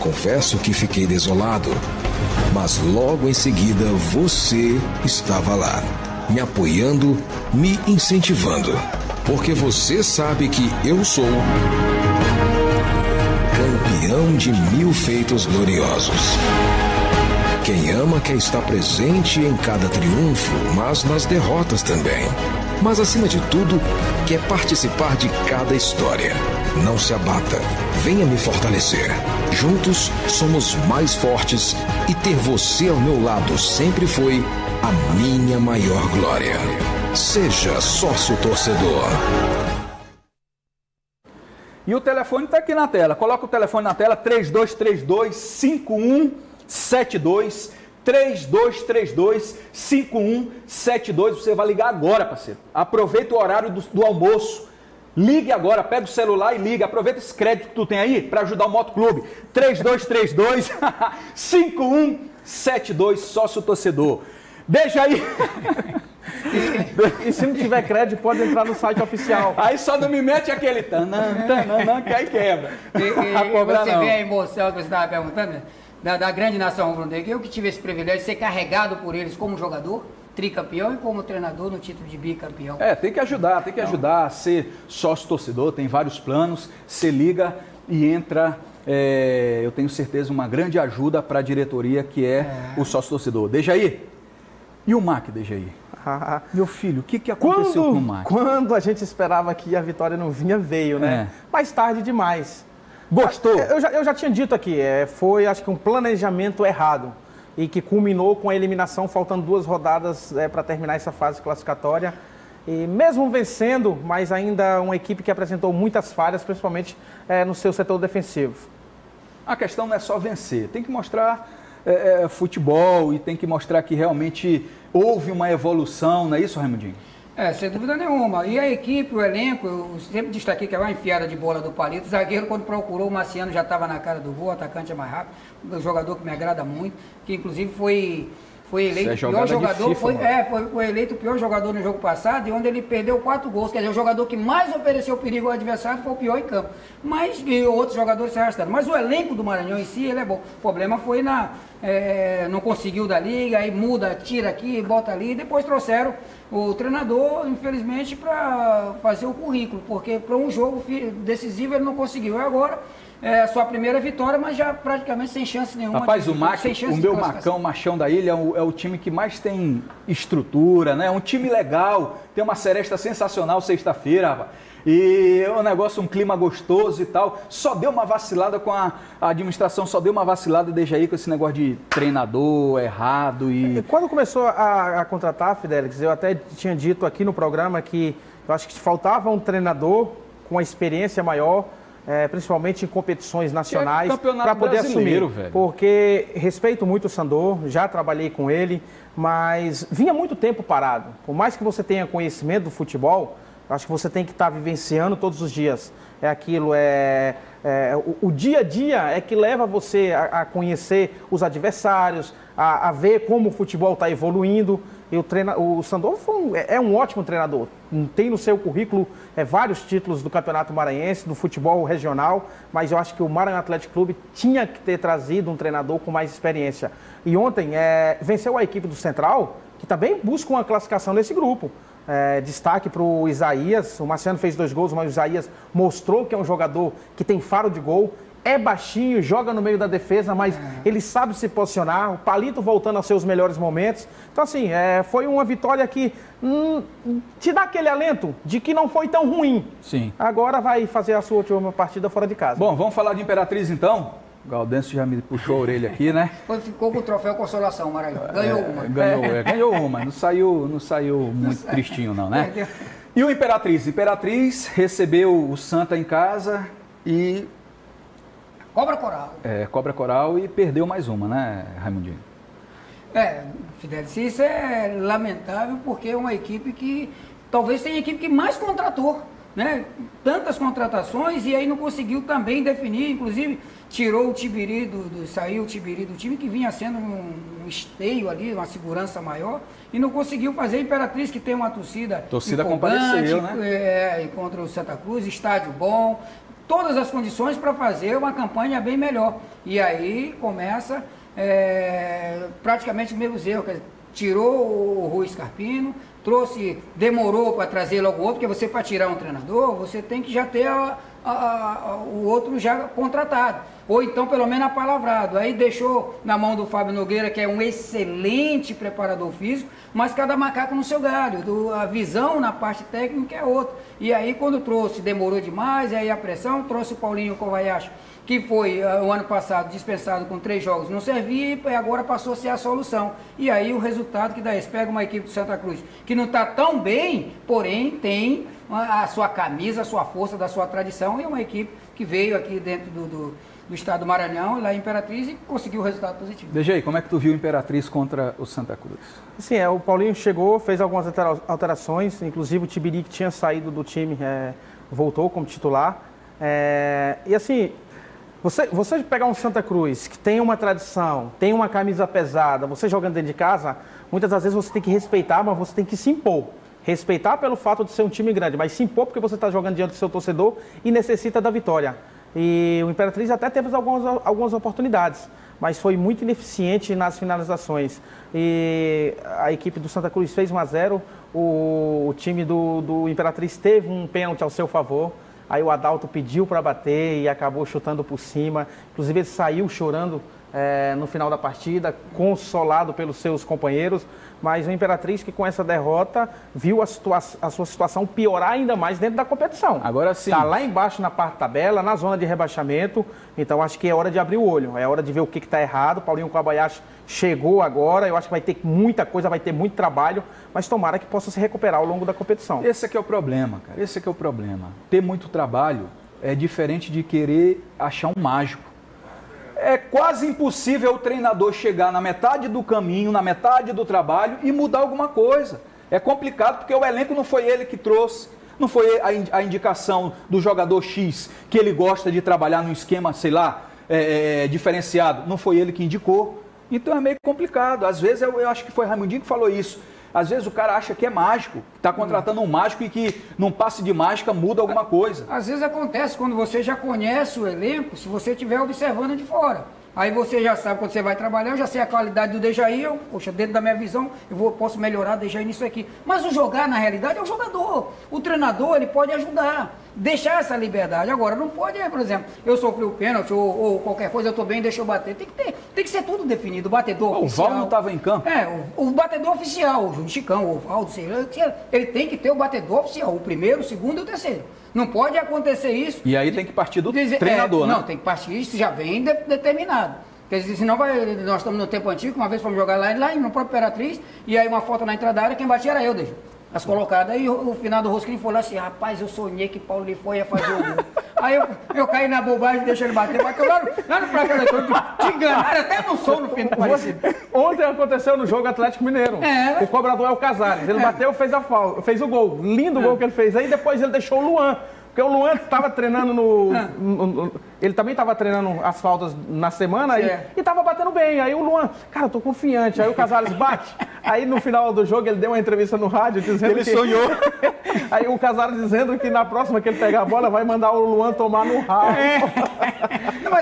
Confesso que fiquei desolado, mas logo em seguida você estava lá, me apoiando, me incentivando, porque você sabe que eu sou campeão de 1000 feitos gloriosos. Quem ama quer estar presente em cada triunfo, mas nas derrotas também. Mas acima de tudo, quer participar de cada história. Não se abata, venha me fortalecer. Juntos somos mais fortes e ter você ao meu lado sempre foi a minha maior glória. Seja sócio torcedor. E o telefone está aqui na tela. Coloca o telefone na tela, 3232-5172. 3232-5172. Você vai ligar agora, parceiro. Aproveita o horário do almoço. Ligue agora, pega o celular e liga. Aproveita esse crédito que tu tem aí para ajudar o Motoclube. 3232-5172, sócio torcedor. Deixa aí. E se não tiver crédito, pode entrar no site oficial. Aí só não me mete aquele tananã, que aí quebra. Você vê a emoção que você estava perguntando, da grande nação rubro-negra. Eu que tive esse privilégio de ser carregado por eles como jogador, tricampeão, e como treinador no título de bicampeão. Tem que ajudar a ser sócio-torcedor, tem vários planos, você liga e entra, eu tenho certeza, uma grande ajuda para a diretoria, que é o sócio-torcedor. Dejaí, e o MAC, Dejaí? Meu filho, o que aconteceu com o MAC? Quando a gente esperava que a vitória não vinha, veio, né? Mais tarde demais. Gostou? Eu já tinha dito aqui, foi acho que um planejamento errado e que culminou com a eliminação, faltando 2 rodadas para terminar essa fase classificatória. E mesmo vencendo, mas ainda uma equipe que apresentou muitas falhas, principalmente no seu setor defensivo. A questão não é só vencer, tem que mostrar futebol e tem que mostrar que realmente houve uma evolução, não é isso, Raimundinho? Sem dúvida nenhuma. E a equipe, o elenco, eu sempre destaquei que era uma enfiada de bola do Palito. O zagueiro, quando procurou o Marciano, já estava na cara do gol, o atacante é mais rápido, um jogador que me agrada muito, que inclusive foi eleito o pior jogador, foi eleito o pior jogador no jogo passado, e onde ele perdeu 4 gols. Quer dizer, o jogador que mais ofereceu perigo ao adversário foi o pior em campo. Mas e outros jogadores se arrastaram. Mas o elenco do Maranhão em si, ele é bom. O problema foi não conseguiu da liga, aí muda, tira aqui, bota ali, e depois trouxeram o treinador, infelizmente, para fazer o currículo, porque para um jogo decisivo ele não conseguiu. E agora, sua primeira vitória, mas já praticamente sem chance nenhuma. Rapaz, o meu Macão, Machão da Ilha, é o time que mais tem estrutura, né? É um time legal, tem uma seresta sensacional sexta-feira, rapaz. E é um negócio, um clima gostoso e tal. Só deu uma vacilada com a administração, só deu uma vacilada desde aí com esse negócio de treinador errado e... Quando começou a contratar, Fidelix, eu até tinha dito aqui no programa que eu acho que faltava um treinador com uma experiência maior, principalmente em competições nacionais, para poder assumir. Velho. Porque respeito muito o Sandor, já trabalhei com ele, mas vinha muito tempo parado. Por mais que você tenha conhecimento do futebol, acho que você tem que estar vivenciando todos os dias. O dia a dia é que leva você a conhecer os adversários, a ver como o futebol está evoluindo. E o Sandor é um ótimo treinador. Tem no seu currículo vários títulos do Campeonato Maranhense, do futebol regional, mas eu acho que o Maranhão Atlético Clube tinha que ter trazido um treinador com mais experiência. E ontem venceu a equipe do Central, que também busca uma classificação nesse grupo. Destaque para o Isaías. O Marciano fez 2 gols, mas o Isaías mostrou que é um jogador que tem faro de gol. é baixinho, joga no meio da defesa, mas ele sabe se posicionar, o Palito voltando aos seus melhores momentos. Então, assim, foi uma vitória que te dá aquele alento de que não foi tão ruim. Sim. Agora vai fazer a sua última partida fora de casa. Bom, vamos falar de Imperatriz então? O Gaudêncio já me puxou a orelha aqui, né? Quando ficou com o troféu Consolação, Maranhão. Ganhou uma. Ganhou uma. Não saiu muito tristinho não, né? E o Imperatriz? Imperatriz recebeu o Santa em casa e... Cobra Coral. Cobra Coral e perdeu mais uma, né, Raimundinho? Fidelis, isso é lamentável porque é uma equipe que talvez seja a equipe que mais contratou, né? Tantas contratações e aí não conseguiu também definir, inclusive tirou o Tibiri, saiu o Tibiri do time que vinha sendo um esteio ali, uma segurança maior e não conseguiu fazer. A Imperatriz que tem uma torcida compareceu, né? Contra o Santa Cruz, estádio bom, todas as condições para fazer uma campanha bem melhor. E aí começa praticamente os mesmos erros. Tirou o Rui Scarpino, demorou para trazer logo outro, porque você para tirar um treinador, você tem que já ter o outro já contratado. Ou então pelo menos apalavrado. Aí deixou na mão do Fábio Nogueira, que é um excelente preparador físico, mas cada macaco no seu galho. A visão na parte técnica é outra. E aí quando demorou demais, aí a pressão, trouxe o Paulinho Kobayashi, que foi o ano passado dispensado com 3 jogos, não servia e agora passou a ser a solução. E aí o resultado que dá isso, pega uma equipe do Santa Cruz que não está tão bem, porém tem a sua camisa, a sua força, da sua tradição, e uma equipe que veio aqui dentro do estado do Maranhão, lá em Imperatriz, e conseguiu o resultado positivo. DG, como é que tu viu Imperatriz contra o Santa Cruz? Sim, o Paulinho chegou, fez algumas alterações, inclusive o Tibiri, que tinha saído do time, voltou como titular. E assim, você pegar um Santa Cruz que tem uma tradição, tem uma camisa pesada, você jogando dentro de casa, muitas das vezes você tem que respeitar, mas você tem que se impor. Respeitar pelo fato de ser um time grande, mas se impor porque você está jogando diante do seu torcedor e necessita da vitória. E o Imperatriz até teve algumas oportunidades, mas foi muito ineficiente nas finalizações. E a equipe do Santa Cruz fez 1-0, o time do Imperatriz teve um pênalti ao seu favor. Aí o Adalto pediu para bater e acabou chutando por cima. Inclusive ele saiu chorando no final da partida, consolado pelos seus companheiros. Mas o Imperatriz, que com essa derrota, viu a sua situação piorar ainda mais dentro da competição. Agora sim. Está lá embaixo na parte da tabela, na zona de rebaixamento. Então acho que é hora de abrir o olho. É hora de ver o que está errado. Paulinho Kobayashi chegou agora. Eu acho que vai ter muita coisa, vai ter muito trabalho. Mas tomara que possa se recuperar ao longo da competição. Esse aqui é o problema, cara. Esse aqui é o problema. Ter muito trabalho é diferente de querer achar um mágico. É quase impossível o treinador chegar na metade do caminho, na metade do trabalho e mudar alguma coisa. É complicado porque o elenco não foi ele que trouxe, não foi a indicação do jogador X que ele gosta de trabalhar num esquema, sei lá, diferenciado. Não foi ele que indicou. Então é meio complicado. Às vezes eu acho que foi Raimundinho que falou isso. Às vezes o cara acha que é mágico, está contratando um mágico e que num passe de mágica muda alguma coisa. Às vezes acontece quando você já conhece o elenco, se você estiver observando de fora. Aí você já sabe, quando você vai trabalhar, eu já sei a qualidade do Dejaí, poxa, dentro da minha visão, posso melhorar Dejaí nisso aqui. Mas o jogar, na realidade, é o jogador. O treinador, ele pode ajudar, deixar essa liberdade. Agora, não pode, por exemplo, eu sofri o pênalti ou qualquer coisa, eu estou bem, deixa eu bater. Tem que ser tudo definido, o batedor oficial. O Val não estava em campo. O batedor oficial, o Chicão, o Valdo, ele tem que ter o batedor oficial, o primeiro, o segundo e o terceiro. Não pode acontecer isso. E aí tem que partir do treinador, né? Não, tem que partir, isso já vem determinado. Porque senão nós estamos no tempo antigo, uma vez fomos jogar lá no próprio Imperatriz, e aí uma foto na entrada da área, quem batia era eu, deixa. As colocadas. Aí o final do Rosquinho foi lá assim, rapaz, eu sonhei que Paulo Lifo ia fazer o gol. Aí eu caí na bobagem e deixei ele bater. Bateu lá no placar eletrônico. Te enganaram até no som no fim do parecido. Ontem aconteceu no jogo Atlético Mineiro. O cobrador é o Casares. Ele bateu, fez a falta, fez o gol. Lindo gol que ele fez. Aí depois ele deixou o Luan. Porque o Luan estava treinando ele também estava treinando as faltas na semana e estava batendo bem. Aí o Luan, cara, eu tô confiante. Aí o Casares bate. Aí no final do jogo ele deu uma entrevista no rádio dizendo ele sonhou. Aí o Casares dizendo que na próxima que ele pegar a bola vai mandar o Luan tomar no rabo.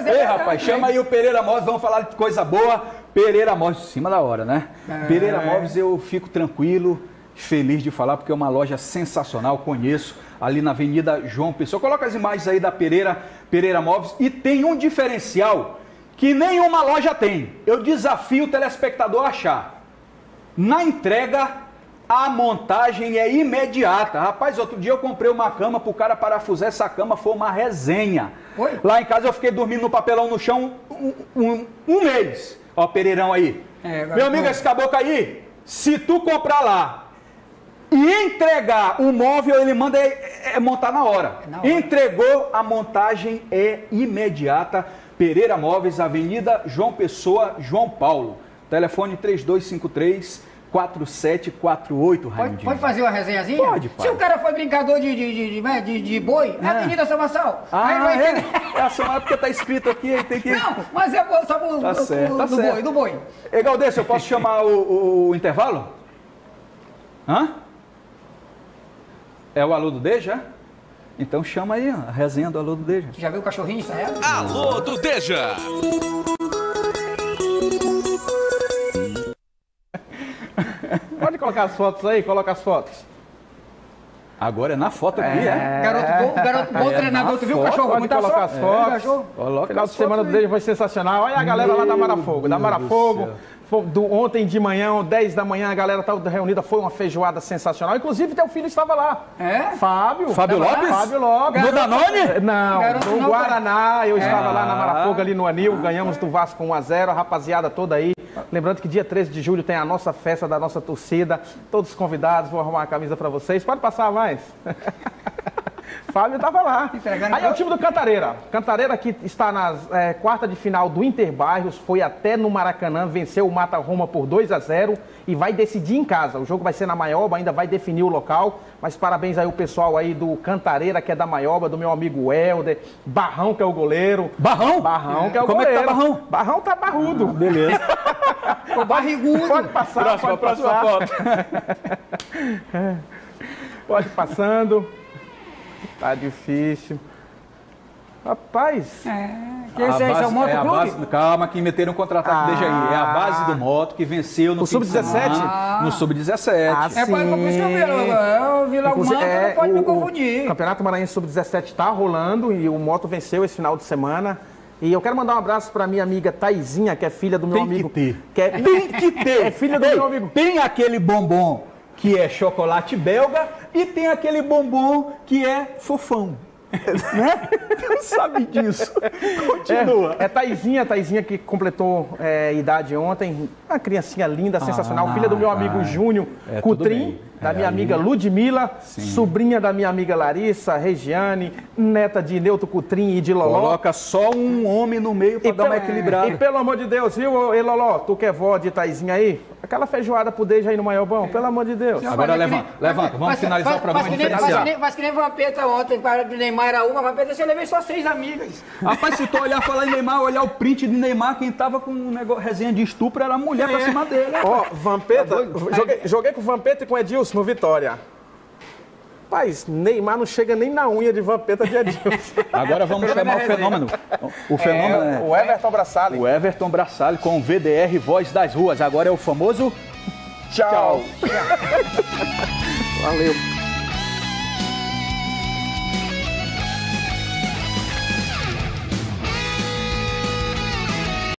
Ei, rapaz, chama aí o Pereira Móveis, vamos falar de coisa boa. Pereira Móveis, em cima da hora, né? Pereira Móveis eu fico tranquilo. feliz de falar, porque é uma loja sensacional, conheço, ali na Avenida João Pessoa. Coloca as imagens aí da Pereira Móveis, e tem um diferencial que nenhuma loja tem. Eu desafio o telespectador a achar. Na entrega, a montagem é imediata. Rapaz, outro dia eu comprei uma cama para o cara parafusar, essa cama foi uma resenha. Oi? Lá em casa eu fiquei dormindo no papelão no chão um mês. Ó, Pereirão aí. Meu amigo, esse caboclo aí, se tu comprar lá e entregar o móvel, ele manda montar na hora. Entregou, a montagem é imediata. Pereira Móveis, Avenida João Pessoa, João Paulo. Telefone 3253-4748, Raimundinho. Pode fazer uma resenhazinha? Pode, pai. Se o cara foi brincador de boi, é Avenida São Marçal. Aí não vai entender. É a São porque tá escrito aqui, aí tem que... Não, mas é só do boi. Ei, Galdêncio, eu posso chamar o intervalo? Hã? É o Alô do Deja? Então chama aí, ó, a resenha do Alô do Deja. Já viu o cachorrinho, sabe? Alô do Deja! Pode colocar as fotos aí, coloca as fotos. Agora é na foto aqui, Garoto bom treinador, tu viu o cachorro? Pode Muita colocar as fotos. Coloca Final as de semana do fotos aí. Deja foi sensacional. Olha a galera lá da Marafogo. Da Marafogo, ontem de manhã, 10 da manhã, a galera estava reunida, foi uma feijoada sensacional. Inclusive, teu filho estava lá. É? Fábio Lopes? Fábio Lopes. No Danone? Não, Garoto no não, Guaraná. Eu estava lá na Marafogo, ali no Anil. Ganhamos do Vasco 1-0. A rapaziada toda aí. Lembrando que dia 13 de julho tem a nossa festa da nossa torcida. Todos convidados, vou arrumar uma camisa para vocês. Pode passar mais. Fábio estava lá. Aí é o time do Cantareira. Cantareira que está nas quarta de final do Interbairros, foi até no Maracanã, venceu o Mata Roma por 2-0 e vai decidir em casa. O jogo vai ser na Maioba, ainda vai definir o local. Mas parabéns aí o pessoal aí do Cantareira, que é da Maioba, do meu amigo Helder, Barrão, que é o goleiro. Barrão? Barrão, que é o Como goleiro. é que tá Barrão? Barrão tá barrudo. Beleza. O barrigudo. Pode passar, Próxima foto. Pode ir passando. Tá difícil. Rapaz. Que esse aí é o Moto Clube? Calma, que meteram um contra-ataque, deixa aí. É a base do Moto que venceu no Sub-17? No Sub-17. É por isso que eu vi lá o Moto, não pode me confundir. O Campeonato Maranhense Sub-17 está rolando e o Moto venceu esse final de semana. E eu quero mandar um abraço para minha amiga Taizinha, que é filha do meu amigo. Tem que ter. É filha do meu amigo. Tem aquele bombom que é chocolate belga e tem aquele bombom que é fofão. Né? Não sabe disso. Continua. É Taizinha que completou idade ontem. Uma criancinha linda, sensacional. Filha do meu amigo Júnior Cutrim, da minha amiga Ludmila, sobrinha da minha amiga Larissa, Regiane, neta de Neuto Cutrim e de Loló. Coloca só um homem no meio para dar uma equilibrada. E pelo amor de Deus, viu, ei Loló, tu que é vó de Taizinha aí? Aquela feijoada pro Deja aí no Maiobão, pelo amor de Deus. Agora levanta, vamos finalizar o programa diferenciado. Faz que nem Vampeta ontem, para de Neymar era uma, Vampeta você levei só 6 amigas. Rapaz, se tu olhar, falar em Neymar, olhar o print de Neymar, quem tava com um negócio, resenha de estupro era a mulher pra cima dele. Ó, Vampeta, joguei com o Vampeta e com o Edilson no Vitória. Rapaz, Neymar não chega nem na unha de Vampeta de Edilson. Agora vamos chamar o fenômeno. O fenômeno é o Everton Brassali. O Everton Brassali com o VDR Voz das Ruas. Agora é o famoso tchau. Valeu.